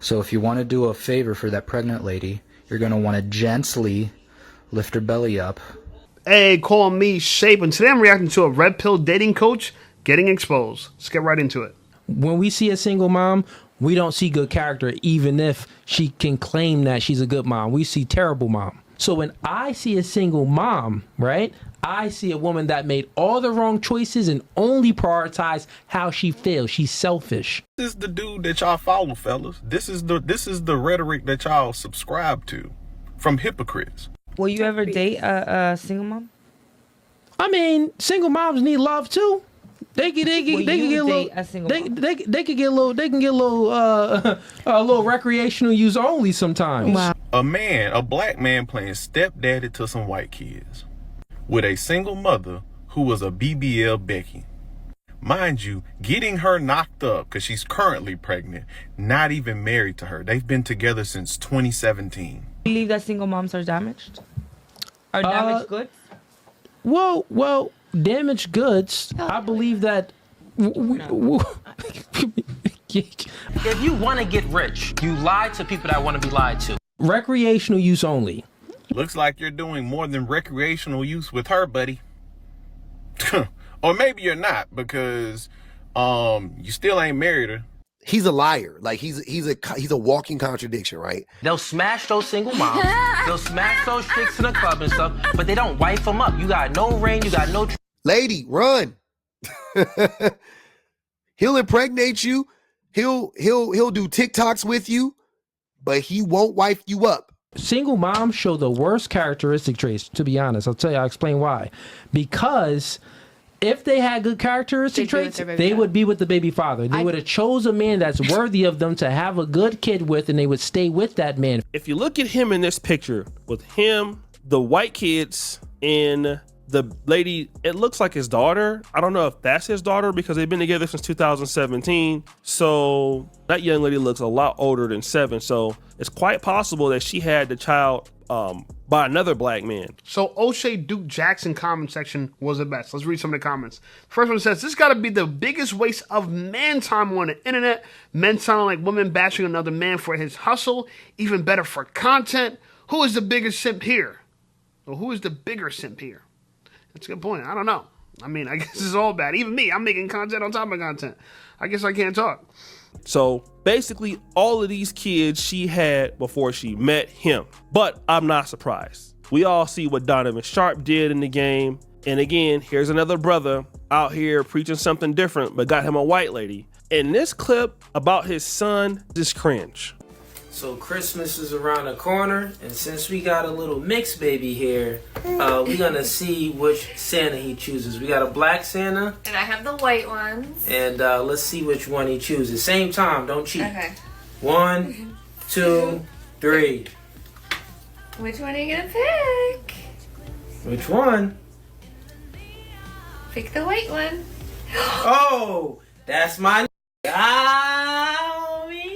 So if you want to do a favor for that pregnant lady, you're going to want to gently lift her belly up. Hey, call me Shape, and today I'm reacting to a red pill dating coach getting exposed. Let's get right into it. When we see a single mom, we don't see good character, even if she can claim that she's a good mom. We see terrible mom. So when I see a single mom, right, I see a woman that made all the wrong choices and only prioritized how she feels. She's selfish. This is the dude that y'all follow, fellas. This is the rhetoric that y'all subscribe to from hypocrites. Will you ever date a single mom? I mean, single moms need love too. They can get a little recreational use only sometimes. Wow. A black man playing stepdaddy to some white kids with a single mother who was a BBL Becky. Mind you, getting her knocked up because she's currently pregnant, not even married to her. They've been together since 2017. You believe that single moms are damaged? Are damaged goods? Well, damaged goods. I believe that. If you want to get rich, you lie to people that want to be lied to. Recreational use only. Looks like you're doing more than recreational use with her, buddy. Or maybe you're not, because you still ain't married her. He's a liar. Like he's a walking contradiction, right? They'll smash those single moms. They'll smash those chicks in the club and stuff, but they don't wife them up. You got no ring. You got no. Lady, run. He'll impregnate you. He'll do TikToks with you, but he won't wife you up. Single moms show the worst characteristic traits, to be honest. I'll explain why. Because if they had good characteristic traits, they would be with the baby father. They would have chose a man that's worthy of them to have a good kid with, and they would stay with that man. If you look at him in this picture with him, the white kids, and the lady, it looks like his daughter. I don't know if that's his daughter because they've been together since 2017. So that young lady looks a lot older than 7. So it's quite possible that she had the child by another black man. So O'Shea Duke Jackson comment section was the best. Let's read some of the comments. First one says, this got to be the biggest waste of man time on the internet. Men sounding like women bashing another man for his hustle. Even better for content. Who is the biggest simp here? Or who is the bigger simp here? That's a good point. I don't know. I mean, I guess it's all bad. Even me, I'm making content on top of content. I guess I can't talk. So basically all of these kids she had before she met him. But I'm not surprised. We all see what Donovan Sharp did in the game. And again, here's another brother out here preaching something different, but got him a white lady. In this clip about his son, this cringe. So Christmas is around the corner, and since we got a little mixed baby here, we're gonna see which Santa he chooses. We got a black Santa, and I have the white ones. And let's see which one he chooses. Same time, don't cheat. Okay. 1, 2, 3. Which one are you gonna pick? Which one? Pick the white one. Oh, that's my. Oh, yeah.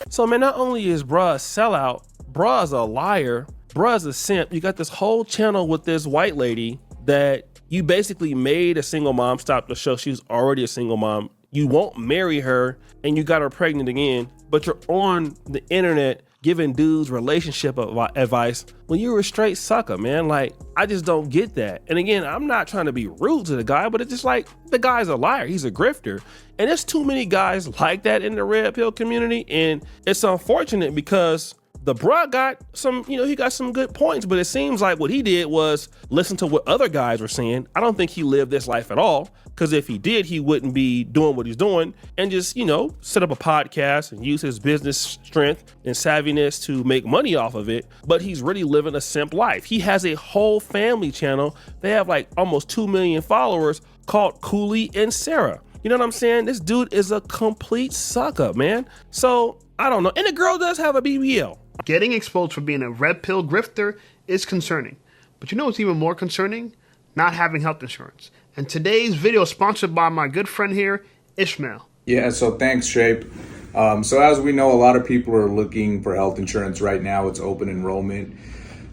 So man, not only is bruh a sellout, bruh's a liar, bruh's a simp. You got this whole channel with this white lady that you basically made a single mom stop the show. She was already a single mom. You won't marry her and you got her pregnant again, but you're on the internet giving dudes relationship advice when you're a straight sucker, man. Like, I just don't get that. And again, I'm not trying to be rude to the guy, but it's just like, the guy's a liar. He's a grifter. And there's too many guys like that in the red pill community. And it's unfortunate because the bruh got some, he got some good points, but it seems like what he did was listen to what other guys were saying. I don't think he lived this life at all, because if he did, he wouldn't be doing what he's doing and just, set up a podcast and use his business strength and savviness to make money off of it. But he's really living a simp life. He has a whole family channel. They have like almost 2 million followers called Cooley and Sarah. You know what I'm saying? This dude is a complete sucker, man. So I don't know. And the girl does have a BBL. Getting exposed for being a red pill grifter is concerning. But you know what's even more concerning? Not having health insurance. And today's video is sponsored by my good friend here, Ishmael. Yeah, so thanks, Shape. So as we know, a lot of people are looking for health insurance right now. It's open enrollment.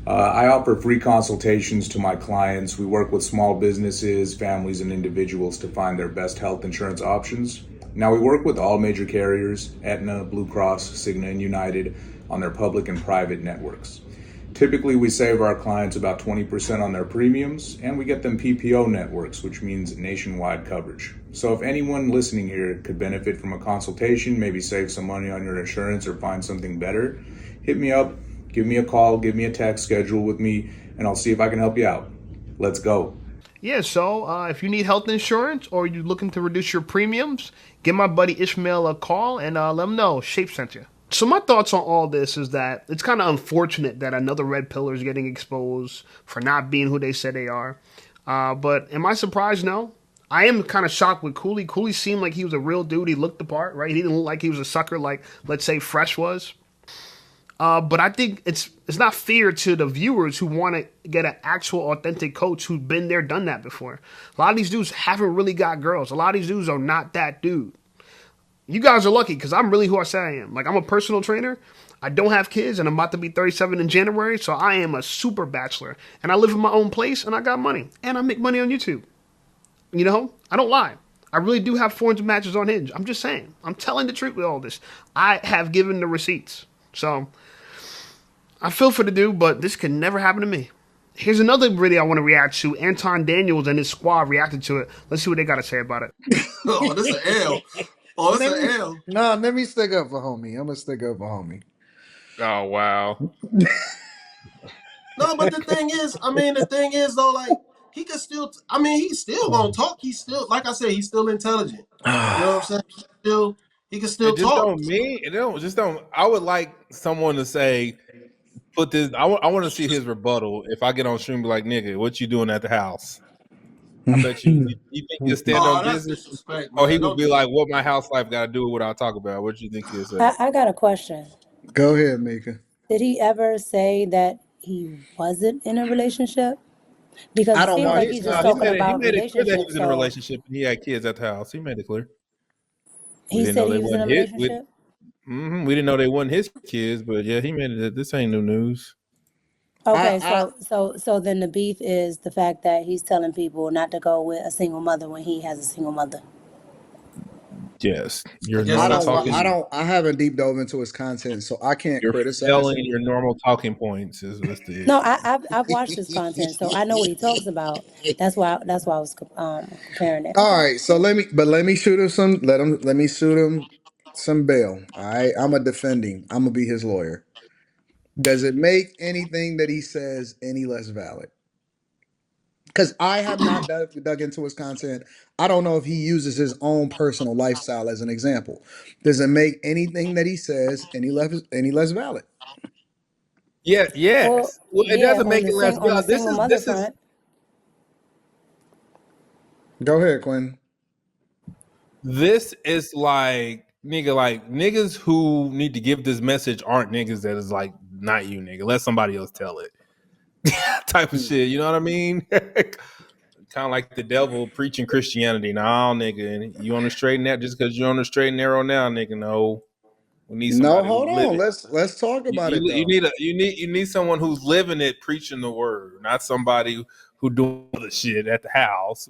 I offer free consultations to my clients. We work with small businesses, families, and individuals to find their best health insurance options. Now, we work with all major carriers, Aetna, Blue Cross, Cigna, and United, on their public and private networks. Typically, we save our clients about 20% on their premiums, and we get them PPO networks, which means nationwide coverage. So if anyone listening here could benefit from a consultation, maybe save some money on your insurance or find something better, hit me up, give me a call, give me a text, schedule with me, and I'll see if I can help you out. Let's go. Yeah, so if you need health insurance or you're looking to reduce your premiums, give my buddy Ishmael a call and let him know Shape sent you. So my thoughts on all this is that it's kind of unfortunate that another red pillar is getting exposed for not being who they said they are. But am I surprised? No. I am kind of shocked with Cooley. Cooley seemed like he was a real dude. He looked the part, right? He didn't look like he was a sucker like, let's say, Fresh was. But I think it's not fair to the viewers who want to get an actual authentic coach who's been there, done that before. A lot of these dudes haven't really got girls. A lot of these dudes are not that dude. You guys are lucky because I'm really who I say I am. Like, I'm a personal trainer. I don't have kids, and I'm about to be 37 in January, so I am a super bachelor. And I live in my own place, and I got money. And I make money on YouTube. You know? I don't lie. I really do have 400 matches on Hinge. I'm just saying. I'm telling the truth with all this. I have given the receipts. So, I feel for the dude, but this could never happen to me. Here's another video I want to react to. Anton Daniels and his squad reacted to it. Let's see what they got to say about it. Oh, this an L. Oh, this an L. No, let me stick up for homie. I'm gonna stick up for homie. Oh wow. No, but the thing is though, like he could still. He's still gonna talk. He's still, like I said, he's still intelligent. You know what I'm saying? He can still It just talk. don't mean it don't just don't. I would like someone to say, put this. I want to see his rebuttal. If I get on stream, be like, nigga, what you doing at the house? I bet you think he'll stand on That's business, disrespect, or he man. would be like, what my house life got to do with what I talk about? What you think he'll say? I got a question. Go ahead, Mika. Did he ever say that he wasn't in a relationship? Because I it don't seems want. like he's just He talking made about it clear that he relationships. was in a So relationship and he had kids at the house. He made it clear. We he didn't said know he they was in a wasn't his. relationship. We didn't know they wasn't his kids, but yeah, he made it. This ain't new news. Okay, I so then the beef is the fact that he's telling people not to go with a single mother when he has a single mother. Yes, your I guess I normal that's don't what talking. he's. I haven't deep dove into his content, so I can't You're criticize failing him. your normal talking points. Is what's the No, issue? I've watched his content, so I know what he talks about. That's why I was comparing it. All Okay. right, so let me shoot him some. Let me shoot him some bail. All right, I'm gonna defend him. I'm gonna be his lawyer. Does it make anything that he says any less valid? Because I have not dug into his content. I don't know if he uses his own personal lifestyle as an example. Does it make anything that he says any less valid? Yeah, Well, yes. Well, it yeah, doesn't make it less on the valid. This single is mother this is front. Go ahead, Quinn. this is like nigga, like niggas who need to give this message aren't niggas that is like not you, nigga. Let somebody else tell it. Type of shit. You know what I mean? Kind of like the devil preaching Christianity. Nah, nigga, you on the straight and narrow just because you're on the straight and narrow now, nigga. No, we need No, somebody hold who's on. living. Let's talk about it though. You need someone who's living it, preaching the word, not somebody who doing other shit at the house,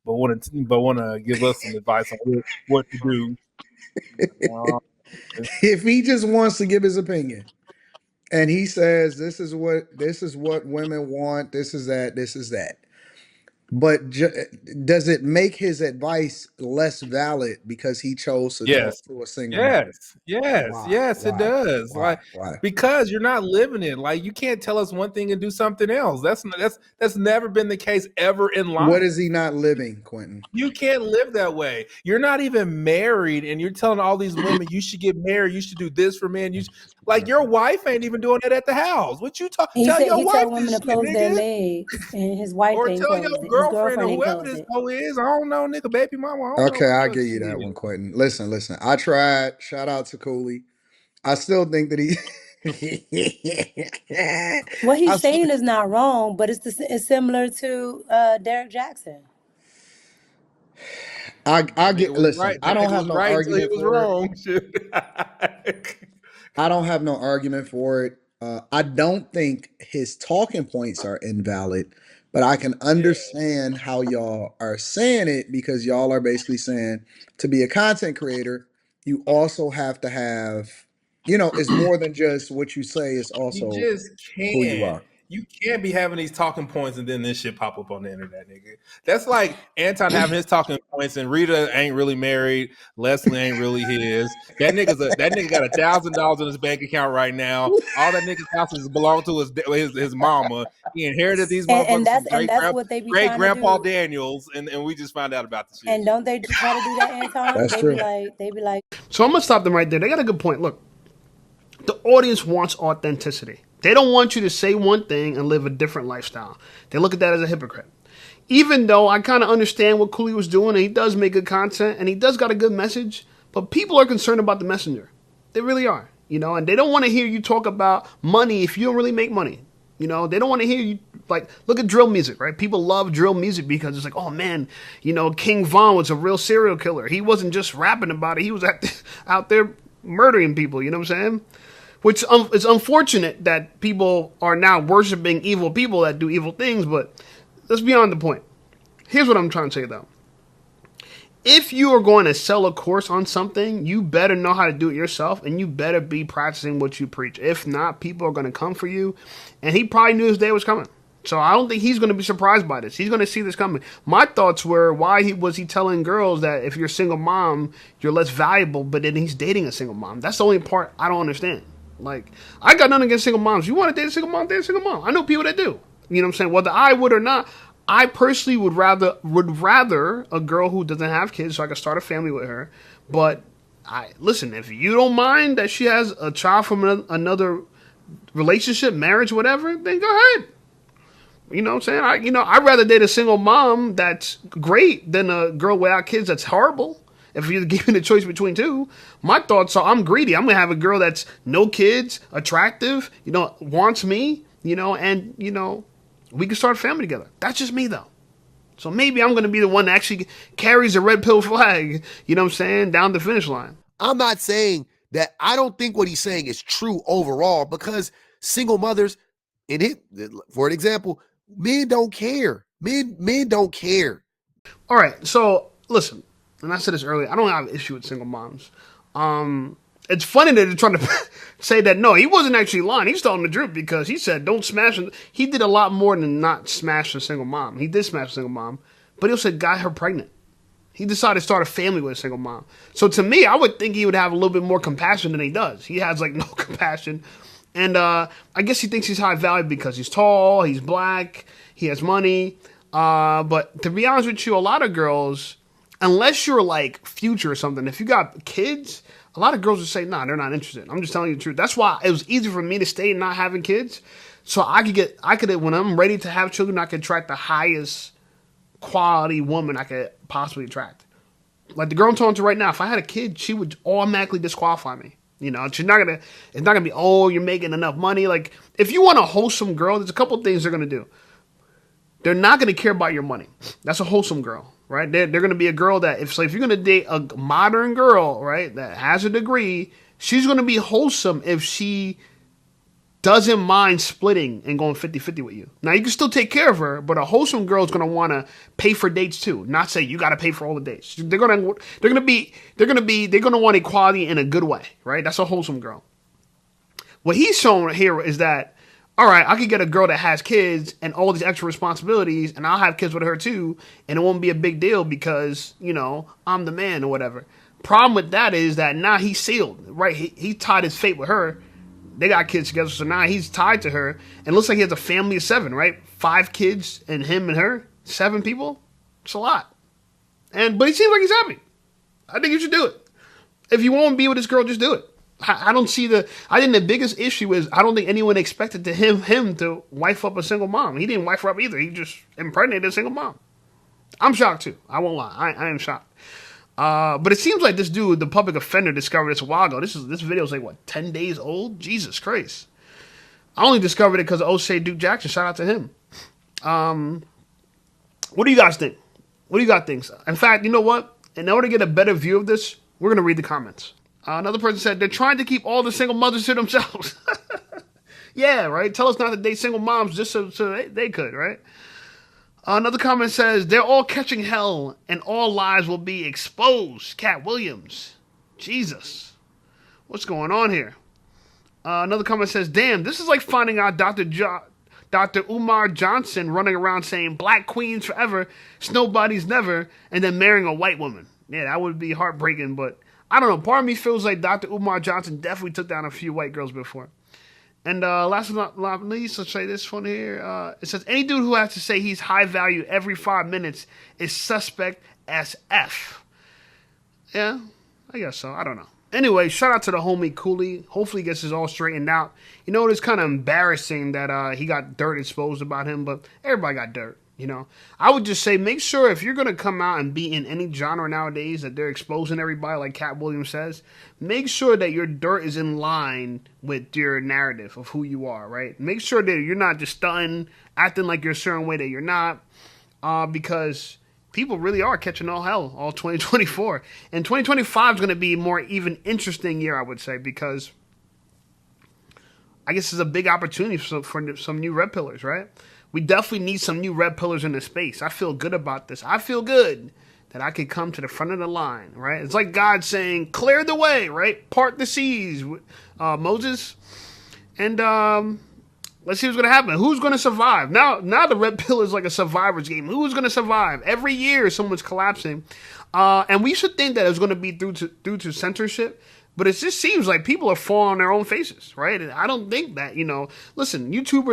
but want to give us some advice on what to do. If he just wants to give his opinion and he says this is what women want, this is that. But does it make his advice less valid because he chose to talk Yes. to a single mom? Yes, it does. Like Why? because you're not living it. Like you can't tell us one thing and do something else. That's never been the case ever in life. What is he not living, Quentin? You can't live that way. You're not even married, and you're telling all these women you should get married. You should do this for men. Like your wife ain't even doing it at the house. What you talk? He Tell said your he wife told women this to shit, close their nigga. legs, and his wife Or didn't tell your close it. His girlfriend or girlfriend didn't whoever close this it. hoe is. I don't know, nigga, baby mama. I don't know Okay, what I'll the give fuck you she that is. one, Quentin. Listen. I tried. Shout out to Cooley. I still think that he. What I he's st- saying is not wrong, but it's similar to Derek Jackson. I Nigga get. was Listen, right. I That don't nigga have was no right until he argument was for it. wrong. I don't have no argument for it. I don't think his talking points are invalid, But I can understand how y'all are saying it because y'all are basically saying to be a content creator, you also have to have, it's more than just what you say, it's You also just who you can't. are. You can't be having these talking points and then this shit pop up on the internet, nigga. That's like Anton having his talking points and Rita ain't really married, Leslie ain't really his. That nigga got $1,000 in his bank account right now. All that nigga's houses belong to his mama. He inherited these And motherfuckers from that's what they be great trying to grandpa do. Daniels, and we just found out about the shit. And don't they try to do that, Anton? That's They be true. like, So I'm gonna stop them right there. They got a good point. Look, the audience wants authenticity. They don't want you to say one thing and live a different lifestyle. They look at that as a hypocrite. Even though I kind of understand what Cooley was doing, and he does make good content, and he does got a good message, but people are concerned about the messenger. They really are, and they don't want to hear you talk about money if you don't really make money. They don't want to hear you, like, look at drill music, right? People love drill music because it's like, oh man, King Von was a real serial killer. He wasn't just rapping about it. He was out there murdering people, you know what I'm saying? Which is unfortunate that people are now worshiping evil people that do evil things, but that's beyond the point. Here's what I'm trying to say, though. If you are going to sell a course on something, you better know how to do it yourself, and you better be practicing what you preach. If not, people are going to come for you, and he probably knew his day was coming. So I don't think he's going to be surprised by this. He's going to see this coming. My thoughts were, why was he telling girls that if you're a single mom, you're less valuable, but then he's dating a single mom? That's the only part I don't understand. Like, I got nothing against single moms. You want to date a single mom, date a single mom. I know people that do. You know what I'm saying? Whether I would or not, I personally would rather a girl who doesn't have kids so I can start a family with her. But listen, if you don't mind that she has a child from another relationship, marriage, whatever, then go ahead. You know what I'm saying? I'd rather date a single mom that's great than a girl without kids that's horrible. If you're given a choice between two, my thoughts are I'm greedy. I'm going to have a girl that's no kids, attractive, wants me, and, we can start a family together. That's just me, though. So maybe I'm going to be the one that actually carries a red pill flag, you know what I'm saying, down the finish line. I'm not saying that I don't think what he's saying is true overall because single mothers, for an example, men don't care. Men don't care. All right, so listen. And I said this earlier, I don't have an issue with single moms. It's funny that they're trying to say that, no, he wasn't actually lying. He's telling the truth because he said, don't smash him. He did a lot more than not smash a single mom. He did smash a single mom, but he also got her pregnant. He decided to start a family with a single mom. So to me, I would think he would have a little bit more compassion than he does. He has, no compassion. And I guess he thinks he's high value because he's tall, he's black, he has money. But to be honest with you, a lot of girls, unless you're like Future or something, if you got kids, a lot of girls would say, nah, they're not interested. I'm just telling you the truth. That's why it was easy for me to stay not having kids. So I could, when I'm ready to have children, I could attract the highest quality woman I could possibly attract. Like the girl I'm talking to right now, if I had a kid, she would automatically disqualify me. It's not gonna be, oh, you're making enough money. Like, if you want a wholesome girl, there's a couple things they're gonna do. They're not gonna care about your money. That's a wholesome girl. Right? They're going to be a girl that, if you're going to date a modern girl, right, that has a degree, she's going to be wholesome if she doesn't mind splitting and going 50-50 with you. Now, you can still take care of her, but a wholesome girl is going to want to pay for dates too, not say you got to pay for all the dates. They're going to want equality in a good way, right? That's a wholesome girl. What he's showing here is that, all right, I could get a girl that has kids and all these extra responsibilities, and I'll have kids with her too, and it won't be a big deal because, I'm the man or whatever. Problem with that is that now he's sealed, right? He tied his fate with her. They got kids together, so now he's tied to her, and it looks like he has a family of 7, right? 5 kids and him and her, 7 people. It's a lot. But he seems like he's happy. I think you should do it. If you want to be with this girl, just do it. I think the biggest issue is I don't think anyone expected him to wife up a single mom. He didn't wife her up either. He just impregnated a single mom. I'm shocked too. I won't lie. I am shocked. But it seems like this dude, the public offender, discovered this a while ago. This video is 10 days old? Jesus Christ. I only discovered it because of O'Shea Duke Jackson. Shout out to him. What do you guys think? What do you guys think? In fact, you know what? In order to get a better view of this, we're going to read the comments. Another person said, they're trying to keep all the single mothers to themselves. Yeah, right? Tell us not to date single moms just so they could, right? Another comment says, they're all catching hell and all lies will be exposed. Cat Williams. Jesus. What's going on here? Another comment says, damn, this is like finding out Dr. Umar Johnson running around saying black queens forever, nobody's never, and then marrying a white woman. Yeah, that would be heartbreaking, but I don't know. Part of me feels like Dr. Umar Johnson definitely took down a few white girls before. And last but not least, let's say this one here. It says, any dude who has to say he's high value every 5 minutes is suspect as F. Yeah, I guess so. I don't know. Anyway, shout out to the homie Cooley. Hopefully he gets this all straightened out. You know, it's kind of embarrassing that he got dirt exposed about him, but everybody got dirt, you know. I would just say make sure if you're going to come out and be in any genre nowadays that they're exposing everybody like Cat Williams says, make sure that your dirt is in line with your narrative of who you are, right? Make sure that you're not just stunting, acting like you're a certain way that you're not, because people really are catching all hell all 2024. And 2025 is going to be a more even interesting year, I would say, because I guess it's a big opportunity for some new red pillars, right? We definitely need some new red pillars in this space. I feel good about this. I feel good that I could come to the front of the line, right? It's like God saying, clear the way, right? Part the seas, Moses. And let's see what's going to happen. Who's going to survive? Now the red pill is like a survivor's game. Who's going to survive? Every year someone's collapsing. And we should think that it's going to be due to censorship. But it just seems like people are falling on their own faces, right? And I don't think that, listen, YouTube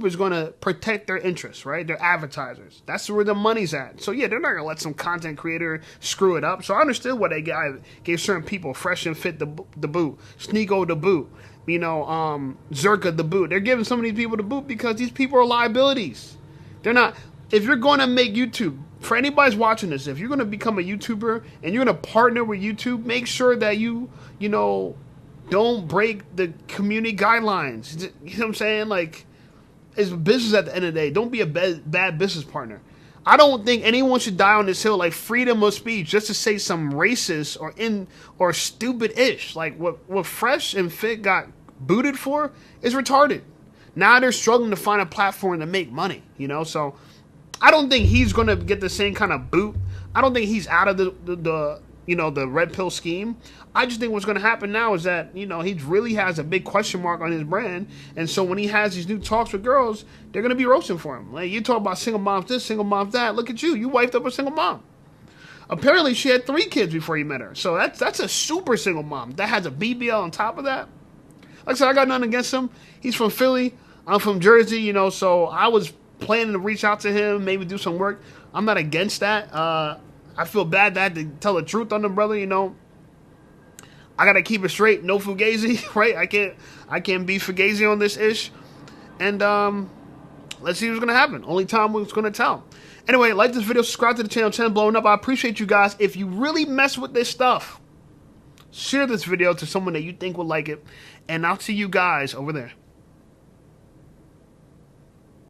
is gonna protect their interests, right? Their advertisers. That's where the money's at. So yeah, they're not gonna let some content creator screw it up. So I understood why they gave certain people Fresh and Fit the boot, Sneeko the boot, Zerka the boot. They're giving some of these people the boot because these people are liabilities. They're not. If you're going to make YouTube, for anybody's watching this, if you're going to become a YouTuber and you're going to partner with YouTube, make sure that you don't break the community guidelines. You know what I'm saying? Like, it's business at the end of the day. Don't be a bad business partner. I don't think anyone should die on this hill like freedom of speech just to say some racist or stupid-ish. Like what Fresh and Fit got booted for is retarded. Now they're struggling to find a platform to make money, so I don't think he's going to get the same kind of boot. I don't think he's out of the red pill scheme. I just think what's going to happen now is that, he really has a big question mark on his brand. And so when he has these new talks with girls, they're going to be roasting for him. Like, you talk about single moms this, single moms that. Look at you. You wifed up a single mom. Apparently, she had 3 kids before you met her. So that's a super single mom. That has a BBL on top of that. Like I said, I got nothing against him. He's from Philly. I'm from Jersey, so I was planning to reach out to him, maybe do some work. I'm not against that. I feel bad that I had to tell the truth on the brother, I gotta keep it straight, no fugazi, right? I can't be fugazi on this ish. And let's see what's gonna happen. Only time was gonna tell. Anyway, like this video, subscribe to the channel blowing up. I appreciate you guys. If you really mess with this stuff, share this video to someone that you think would like it. And I'll see you guys over there.